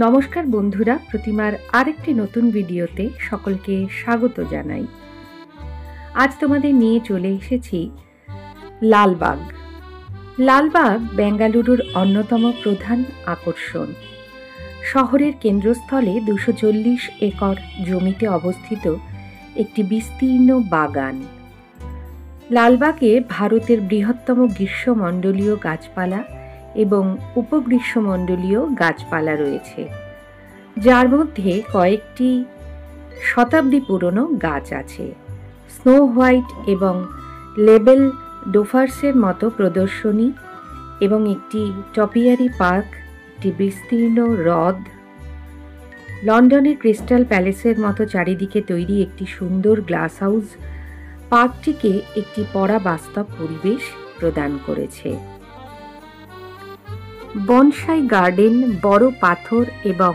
নমস্কার বন্ধুরা, প্রতিমার আরেকটি নতুন ভিডিওতে সকলকে স্বাগত জানাই। আজ তোমাদের নিয়ে চলে এসেছি লালবাগ। লালবাগ বেঙ্গালুরুর অন্যতম প্রধান আকর্ষণ। শহরের কেন্দ্রস্থলে 240 একর জমিতে অবস্থিত একটি বিস্তীর্ণ বাগান। লালবাগে ভারতের বৃহত্তম গ্রীষ্মমণ্ডলীয় গাছপালা এবং উপগ্রীষ্মমণ্ডলীয় গাছপালা রয়েছে, যার মধ্যে কয়েকটি শতাব্দী পুরনো গাছ আছে। স্নো হোয়াইট এবং লেবেল ডোফার্সের মতো প্রদর্শনী এবং একটি টপিয়ারি পার্ক, একটি বিস্তীর্ণ হ্রদ, লন্ডনের ক্রিস্টাল প্যালেসের মতো চারিদিকে তৈরি একটি সুন্দর গ্লাস হাউস পার্কটিকে একটি পরাবাস্তব পরিবেশ প্রদান করেছে। বনসাই গার্ডেন, বড় পাথর এবং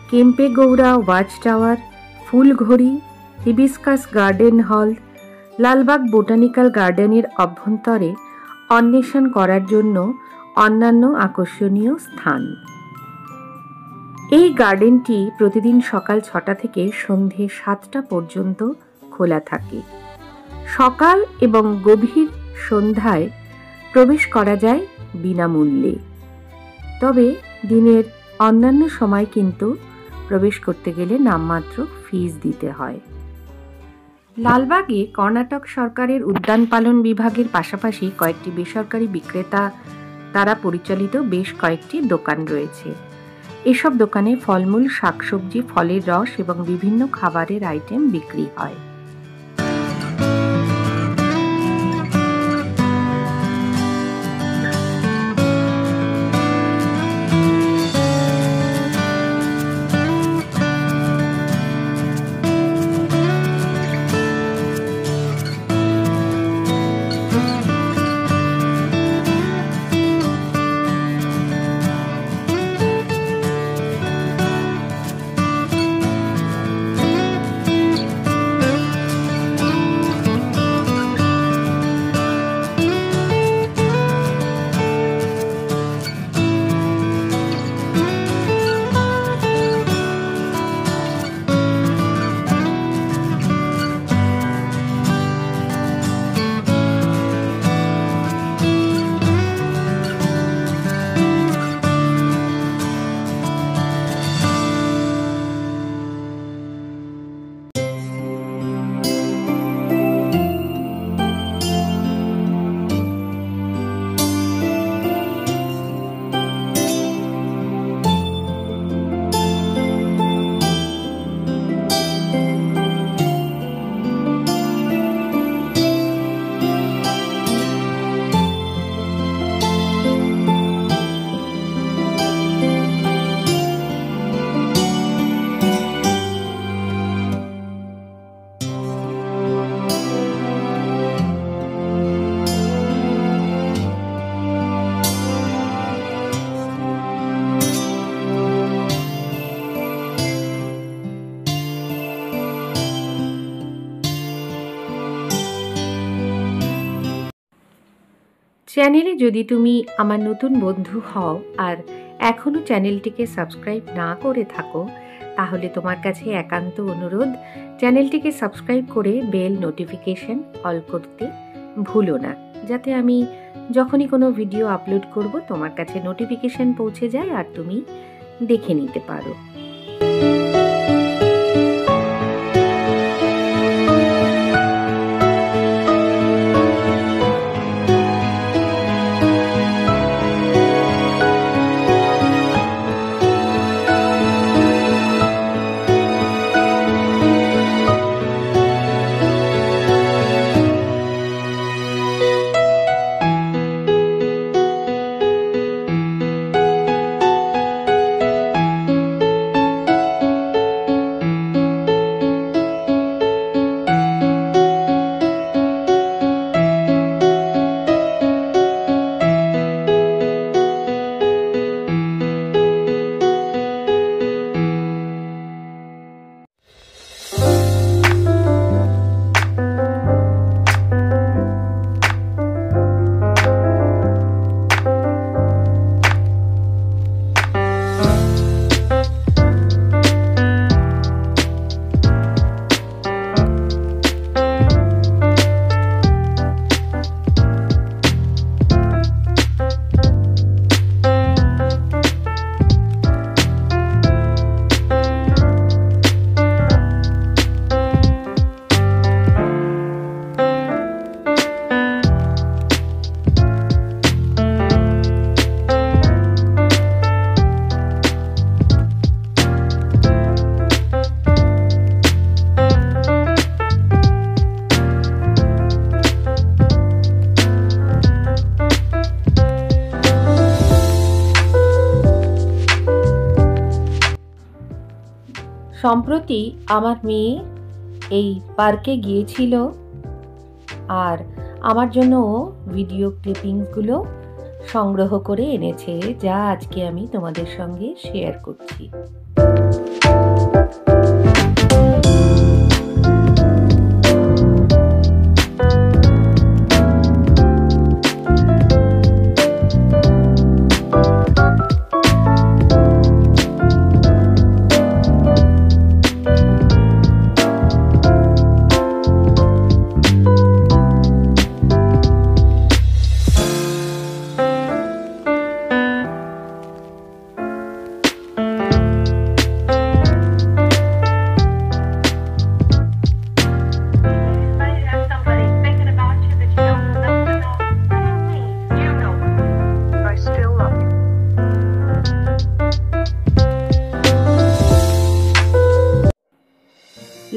কেম্পেগৌড়া ওয়াচ টাওয়ার, ফুলঘড়ি, hibiscus garden hall, Lalbagh botanical গার্ডেনের অভ্যন্তরে অন্বেষণ করার জন্য অন্যান্য আকর্ষণীয় স্থান। এই গার্ডেনটি প্রতিদিন সকাল 6টা থেকে সন্ধে 7টা পর্যন্ত খোলা থাকে। সকাল এবং গভীর সন্ধ্যায় প্রবেশ করা যায় বিনামূল্যে, তবে দিনের অন্যান্য সময় কিন্তু প্রবেশ করতে গেলে নামমাত্র ফিস দিতে হয়। লালবাগে কর্ণাটক সরকারের উদ্যান পালন বিভাগের পাশাপাশি কয়েকটি বেসরকারি বিক্রেতা দ্বারা পরিচালিত বেশ কয়েকটি দোকান রয়েছে। এসব দোকানে ফলমূল, শাকসবজি, ফলের রস এবং বিভিন্ন খাবারের আইটেম বিক্রি হয়। চ্যানেলে যদি তুমি আমার নতুন বন্ধু হও আর এখনও চ্যানেলটিকে সাবস্ক্রাইব না করে থাকো, তাহলে তোমার কাছে একান্ত অনুরোধ, চ্যানেলটিকে সাবস্ক্রাইব করে বেল নোটিফিকেশন অল করতে ভুলো না, যাতে আমি যখনই কোনো ভিডিও আপলোড করব তোমার কাছে নোটিফিকেশন পৌঁছে যায় আর তুমি দেখে নিতে পারো। সম্প্রতি আমার মেয়ে এই পার্কে গিয়েছিল আর আমার জন্য ভিডিও ক্লিপিংসগুলো সংগ্রহ করে এনেছে, যা আজকে আমি তোমাদের সঙ্গে শেয়ার করছি।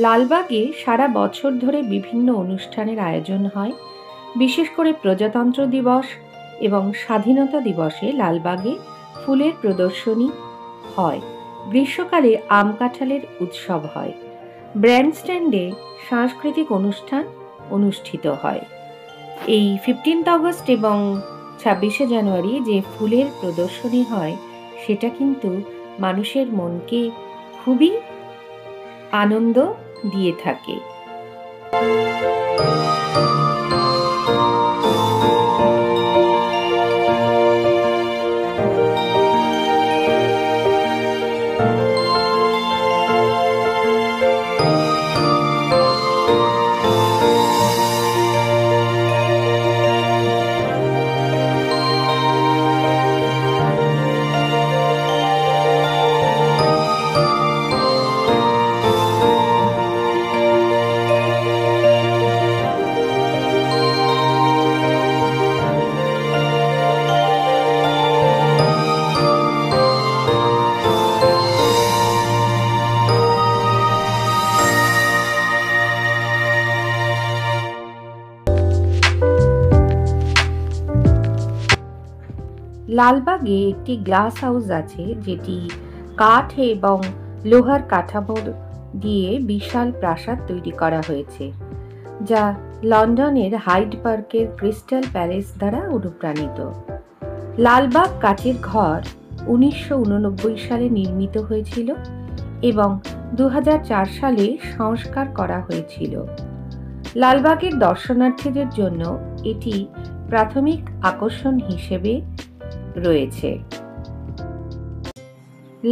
লালবাগে সারা বছর ধরে বিভিন্ন অনুষ্ঠানের আয়োজন হয়। বিশেষ করে প্রজাতন্ত্র দিবস এবং স্বাধীনতা দিবসে লালবাগে ফুলের প্রদর্শনী হয়। গ্রীষ্মকালে আম কাঁঠালের উৎসব হয়। ব্র্যান্ডস্ট্যান্ডে সাংস্কৃতিক অনুষ্ঠান অনুষ্ঠিত হয়। এই 15 আগস্ট এবং 26শে জানুয়ারি যে ফুলের প্রদর্শনী হয়, সেটা কিন্তু মানুষের মনকে খুবই আনন্দ দিয়ে থাকে। লালবাগে একটি গ্লাস হাউস আছে, যেটি কাঠ এবং লোহার কাঠামো দিয়ে বিশাল প্রাসাদ তৈরি করা হয়েছে, যা লন্ডনের হাইড পার্কের ক্রিস্টাল প্যালেস দ্বারা অনুপ্রাণিত। লালবাগ কাচের ঘর 1989 সালে নির্মিত হয়েছিল এবং 2004 সালে সংস্কার করা হয়েছিল। লালবাগের দর্শনার্থীদের জন্য এটি প্রাথমিক আকর্ষণ হিসেবে রয়েছে।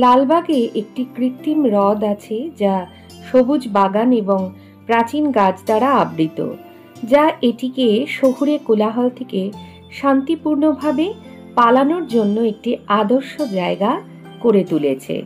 লালবাগে একটি কৃত্রিম হ্রদ আছে, যা সবুজ বাগান এবং প্রাচীন গাছ দ্বারা আবৃত, যা এটিকে শহুরে কোলাহল থেকে শান্তিপূর্ণভাবে পালানোর জন্য একটি আদর্শ জায়গা করে তুলেছে।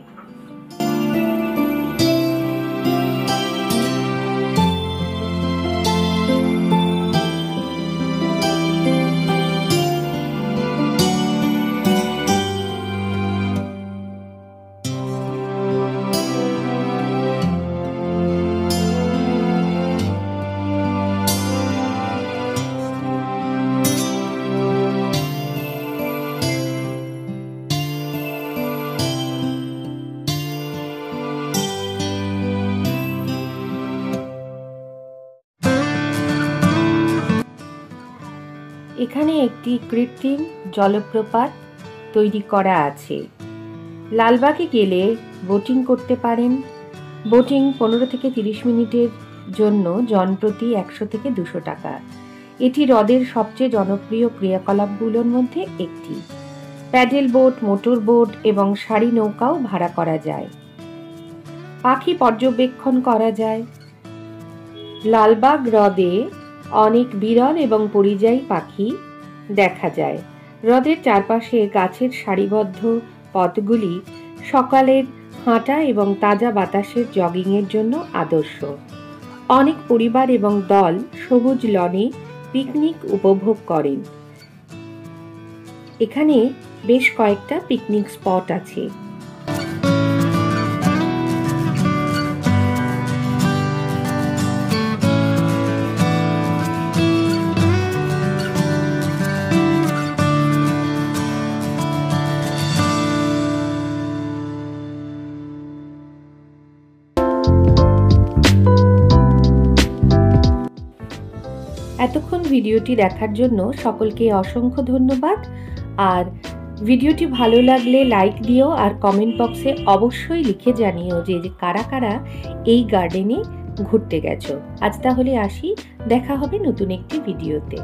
এখানে একটি কৃত্রিম জলপ্রপাত তৈরি করা আছে। লালবাগে গেলে বোটিং করতে পারেন। বোটিং 15 থেকে 30 মিনিটের জন্য জনপ্রতি 100 থেকে 200 টাকা। এটি হ্রদের সবচেয়ে জনপ্রিয় ক্রিয়াকলাপগুলোর মধ্যে একটি। প্যাডেল বোট, মোটর বোট এবং সারি নৌকাও ভাড়া করা যায়। পাখি পর্যবেক্ষণ করা যায়। লালবাগ হ্রদে অনেক বিরল এবং পরিযায়ী পাখি দেখা যায়। হ্রদের চারপাশে গাছের সারিবদ্ধ পথগুলি সকালের হাঁটা এবং তাজা বাতাসের জগিংয়ের জন্য আদর্শ। অনেক পরিবার এবং দল সবুজ লনে পিকনিক উপভোগ করেন। এখানে বেশ কয়েকটা পিকনিক স্পট আছে। এতক্ষণ ভিডিওটি দেখার জন্য সকলকে অসংখ্য ধন্যবাদ। আর ভিডিওটি ভালো লাগলে লাইক দিও, আর কমেন্ট বক্সে অবশ্যই লিখে জানিও যে কারা কারা এই গার্ডেনে ঘুরতে গেছো। আজ তাহলে আসি, দেখা হবে নতুন একটি ভিডিওতে।